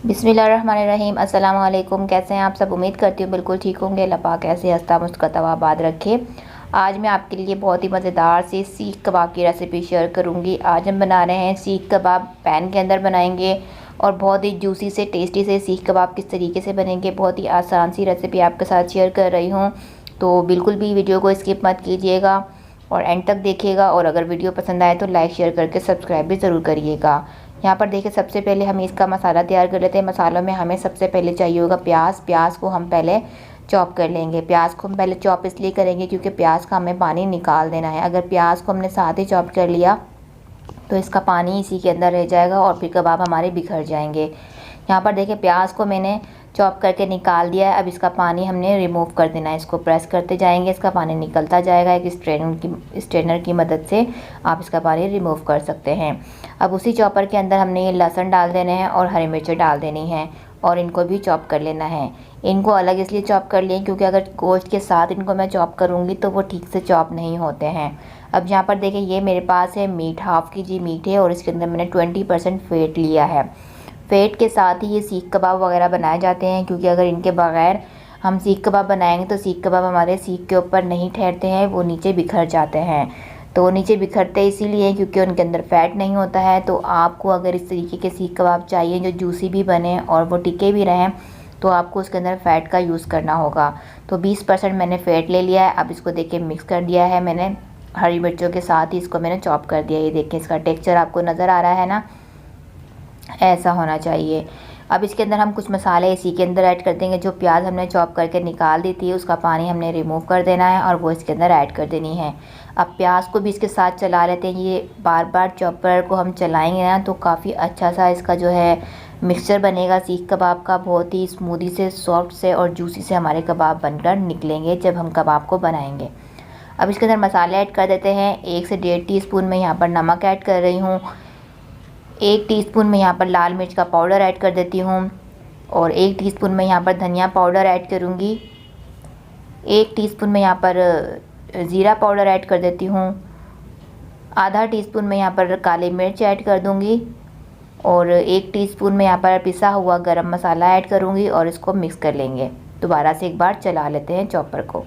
बिस्मिल्लाहिर्रहमानिर्रहीम। अस्सलाम वालेकुम। कैसे हैं आप सब? उम्मीद करती हूँ बिल्कुल ठीक होंगे। अल्लाह पाक ऐसे हंसता मुस्कुराता आबाद रखे। आज मैं आपके लिए बहुत ही मज़ेदार सी सीख कबाब की रेसिपी शेयर करूँगी। आज हम बना रहे हैं सीख कबाब। पैन के अंदर बनाएंगे और बहुत ही जूसी से टेस्टी से सीख कबाब किस तरीके से बनेंगे, बहुत ही आसान सी रेसिपी आपके साथ शेयर कर रही हूँ। तो बिल्कुल भी वीडियो को स्किप मत कीजिएगा और एंड तक देखिएगा। और अगर वीडियो पसंद आए तो लाइक शेयर करके सब्सक्राइब भी ज़रूर करिएगा। यहाँ पर देखिए, सबसे पहले हम इसका मसाला तैयार कर लेते हैं। मसालों में हमें सबसे पहले चाहिए होगा प्याज। प्याज को हम पहले चॉप कर लेंगे। प्याज को हम पहले चॉप इसलिए करेंगे क्योंकि प्याज का हमें पानी निकाल देना है। अगर प्याज को हमने साथ ही चॉप कर लिया तो इसका पानी इसी के अंदर रह जाएगा और फिर कबाब हमारे बिखर जाएंगे। यहाँ पर देखिए, प्याज को मैंने चॉप करके निकाल दिया है। अब इसका पानी हमने रिमूव कर देना है। इसको प्रेस करते जाएंगे, इसका पानी निकलता जाएगा। एक स्ट्रेनर की मदद से आप इसका पानी रिमूव कर सकते हैं। अब उसी चॉपर के अंदर हमने ये लहसुन डाल देने हैं और हरी मिर्चें डाल देनी हैं और इनको भी चॉप कर लेना है। इनको अलग इसलिए चॉप कर लिए क्योंकि अगर गोश्त के साथ इनको मैं चॉप करूँगी तो वो ठीक से चॉप नहीं होते हैं। अब यहाँ पर देखिए, ये मेरे पास है मीट, हाफ़ केजी मीट है और इसके अंदर मैंने 20% फ़ैट लिया है। फ़ैट के साथ ही ये सीख कबाब वगैरह बनाए जाते हैं, क्योंकि अगर इनके बगैर हम सीख कबाब बनाएंगे तो सीख कबाब हमारे सीख के ऊपर नहीं ठहरते हैं, वो नीचे बिखर जाते हैं। तो वो नीचे बिखरते इसीलिए क्योंकि उनके अंदर फ़ैट नहीं होता है। तो आपको अगर इस तरीके के सीख कबाब चाहिए जो जूसी भी बने और वो टिके भी रहें तो आपको उसके अंदर फ़ैट का यूज़ करना होगा। तो 20% मैंने फ़ैट ले लिया है। अब इसको देखिए मिक्स कर दिया है मैंने हरी मिर्चों के साथ ही, इसको मैंने चॉप कर दिया। ये देखिए, इसका टेक्सचर आपको नज़र आ रहा है ना, ऐसा होना चाहिए। अब इसके अंदर हम कुछ मसाले इसी के अंदर ऐड कर देंगे। जो प्याज हमने चॉप करके निकाल दी थी उसका पानी हमने रिमूव कर देना है और वो इसके अंदर ऐड कर देनी है। अब प्याज को भी इसके साथ चला लेते हैं। ये बार बार चॉपर को हम चलाएंगे ना तो काफ़ी अच्छा सा इसका जो है मिक्सचर बनेगा सीख कबाब का। बहुत ही स्मूदी से, सॉफ्ट से और जूसी से हमारे कबाब बनकर निकलेंगे जब हम कबाब को बनाएंगे। अब इसके अंदर मसाले ऐड कर देते हैं। 1 से 1.5 टीस्पून मैं यहाँ पर नमक ऐड कर रही हूँ। 1 टीस्पून मैं यहाँ पर लाल मिर्च का पाउडर ऐड कर देती हूँ और 1 टीस्पून मैं यहाँ पर धनिया पाउडर ऐड करूँगी। 1 टीस्पून मैं यहाँ पर ज़ीरा पाउडर ऐड कर देती हूँ। आधा टीस्पून मैं यहाँ पर काली मिर्च ऐड कर दूँगी और 1 टीस्पून मैं यहाँ पर पिसा हुआ गरम मसाला ऐड करूँगी और इसको मिक्स कर लेंगे। दोबारा से एक बार चला लेते हैं चॉपर को।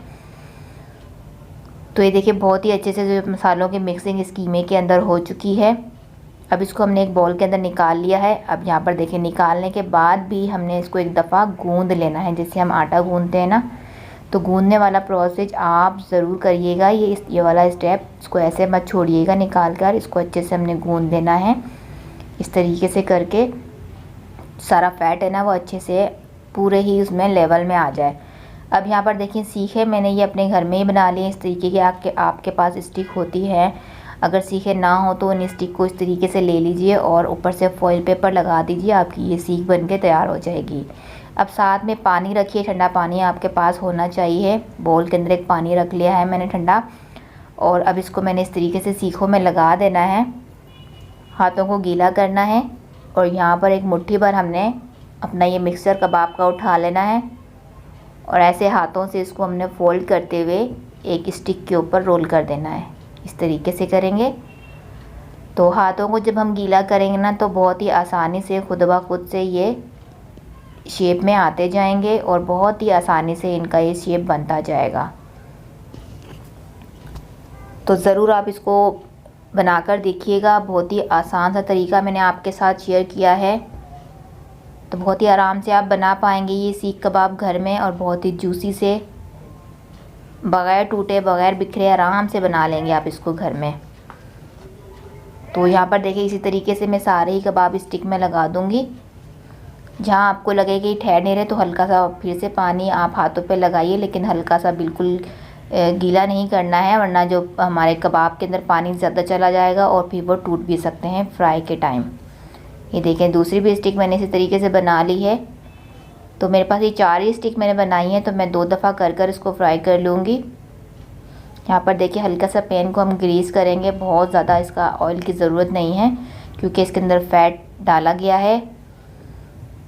तो ये देखिए, बहुत ही अच्छे से जो मसालों की मिक्सिंग इस कीमे के अंदर हो चुकी है। अब इसको हमने एक बाउल के अंदर निकाल लिया है। अब यहाँ पर देखिए, निकालने के बाद भी हमने इसको एक दफ़ा गूंद लेना है, जैसे हम आटा गूंदते हैं ना। तो गूंदने वाला प्रोसेस आप ज़रूर करिएगा। ये वाला स्टेप, इसको ऐसे मत छोड़िएगा, निकाल कर इसको अच्छे से हमने गूंद देना है। इस तरीके से करके सारा फैट है ना वो अच्छे से पूरे ही उसमें लेवल में आ जाए। अब यहाँ पर देखिए, सीखे मैंने ये अपने घर में ही बना लिए। इस तरीके की आपके पास स्टिक होती है। अगर सीखे ना हो तो उन स्टिक को इस तरीके से ले लीजिए और ऊपर से फॉइल पेपर लगा दीजिए। आपकी ये सीख बन के तैयार हो जाएगी। अब साथ में पानी रखिए, ठंडा पानी आपके पास होना चाहिए। बोल के अंदर एक पानी रख लिया है मैंने ठंडा और अब इसको मैंने इस तरीके से सीखों में लगा देना है। हाथों को गीला करना है और यहाँ पर एक मुट्ठी भर हमने अपना ये मिक्सचर कबाब का उठा लेना है और ऐसे हाथों से इसको हमने फोल्ड करते हुए एक स्टिक के ऊपर रोल कर देना है। इस तरीके से करेंगे तो हाथों को जब हम गीला करेंगे ना तो बहुत ही आसानी से खुद ब खुद से ये शेप में आते जाएंगे और बहुत ही आसानी से इनका ये शेप बनता जाएगा। तो ज़रूर आप इसको बनाकर देखिएगा। बहुत ही आसान सा तरीका मैंने आपके साथ शेयर किया है। तो बहुत ही आराम से आप बना पाएंगे ये सीख कबाब घर में और बहुत ही जूसी से, बग़ैर टूटे बग़ैर बिखरे आराम से बना लेंगे आप इसको घर में। तो यहाँ पर देखिए, इसी तरीके से मैं सारे ही कबाब स्टिक में लगा दूँगी। जहाँ आपको लगे कि ठहर नहीं रहे तो हल्का सा फिर से पानी आप हाथों पे लगाइए, लेकिन हल्का सा, बिल्कुल गीला नहीं करना है, वरना जो हमारे कबाब के अंदर पानी ज़्यादा चला जाएगा और फिर वो टूट भी सकते हैं फ्राई के टाइम। ये देखें, दूसरी भी स्टिक मैंने इसी तरीके से बना ली है। तो मेरे पास ये 4 ही स्टिक मैंने बनाई है, तो मैं 2 दफ़ा कर इसको फ्राई कर लूँगी। यहाँ पर देखिए, हल्का सा पैन को हम ग्रीस करेंगे। बहुत ज़्यादा इसका ऑयल की ज़रूरत नहीं है क्योंकि इसके अंदर फ़ैट डाला गया है।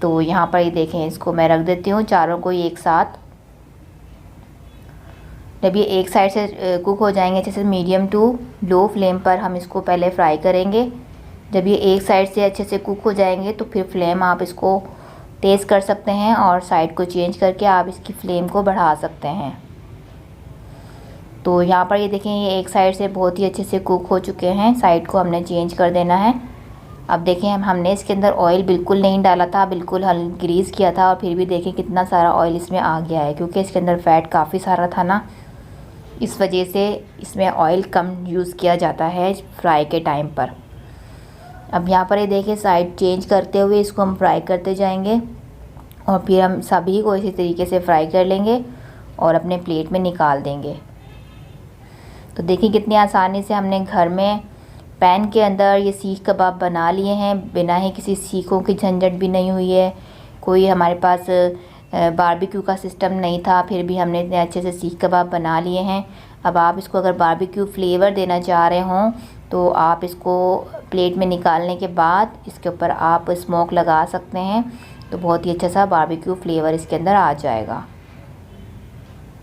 तो यहाँ पर ये देखें, इसको मैं रख देती हूँ चारों को एक साथ। जब ये एक साइड से कुक हो जाएंगे, जैसे मीडियम टू लो फ्लेम पर हम इसको पहले फ्राई करेंगे। जब ये एक साइड से अच्छे से कुक हो जाएंगे तो फिर फ्लेम आप इसको तेज़ कर सकते हैं और साइड को चेंज करके आप इसकी फ्लेम को बढ़ा सकते हैं। तो यहाँ पर ये देखें, ये एक साइड से बहुत ही अच्छे से कुक हो चुके हैं, साइड को हमने चेंज कर देना है। अब देखें, हमने इसके अंदर ऑयल बिल्कुल नहीं डाला था, बिल्कुल ग्रीस किया था, और फिर भी देखें कितना सारा ऑयल इसमें आ गया है, क्योंकि इसके अंदर फ़ैट काफ़ी सारा था ना, इस वजह से इसमें ऑयल कम यूज़ किया जाता है फ्राई के टाइम पर। अब यहाँ पर ये देखें, साइड चेंज करते हुए इसको हम फ्राई करते जाएंगे और फिर हम सभी को इसी तरीके से फ्राई कर लेंगे और अपने प्लेट में निकाल देंगे। तो देखिए कितनी आसानी से हमने घर में पैन के अंदर ये सीख कबाब बना लिए हैं, बिना ही किसी सीखों की झंझट भी नहीं हुई है। कोई हमारे पास बारबेक्यू का सिस्टम नहीं था, फिर भी हमने इतने अच्छे से सीख कबाब बना लिए हैं। अब आप इसको अगर बारबेक्यू फ्लेवर देना चाह रहे हों तो आप इसको प्लेट में निकालने के बाद इसके ऊपर आप स्मोक लगा सकते हैं, तो बहुत ही अच्छा सा बारबेक्यू फ्लेवर इसके अंदर आ जाएगा।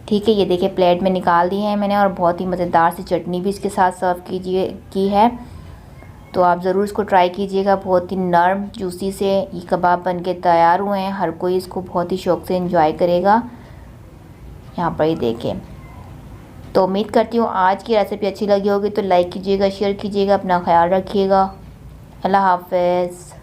ठीक है, ये देखिए प्लेट में निकाल दी है मैंने, और बहुत ही मज़ेदार सी चटनी भी इसके साथ सर्व की है। तो आप ज़रूर इसको ट्राई कीजिएगा। बहुत ही नरम जूसी से ये कबाब बनके तैयार हुए हैं, हर कोई इसको बहुत ही शौक़ से एंजॉय करेगा। यहाँ पर ये देखें। तो उम्मीद करती हूँ आज की रेसिपी अच्छी लगी होगी, तो लाइक कीजिएगा, शेयर कीजिएगा, अपना ख्याल रखिएगा। अल्लाह हाफ़िज़।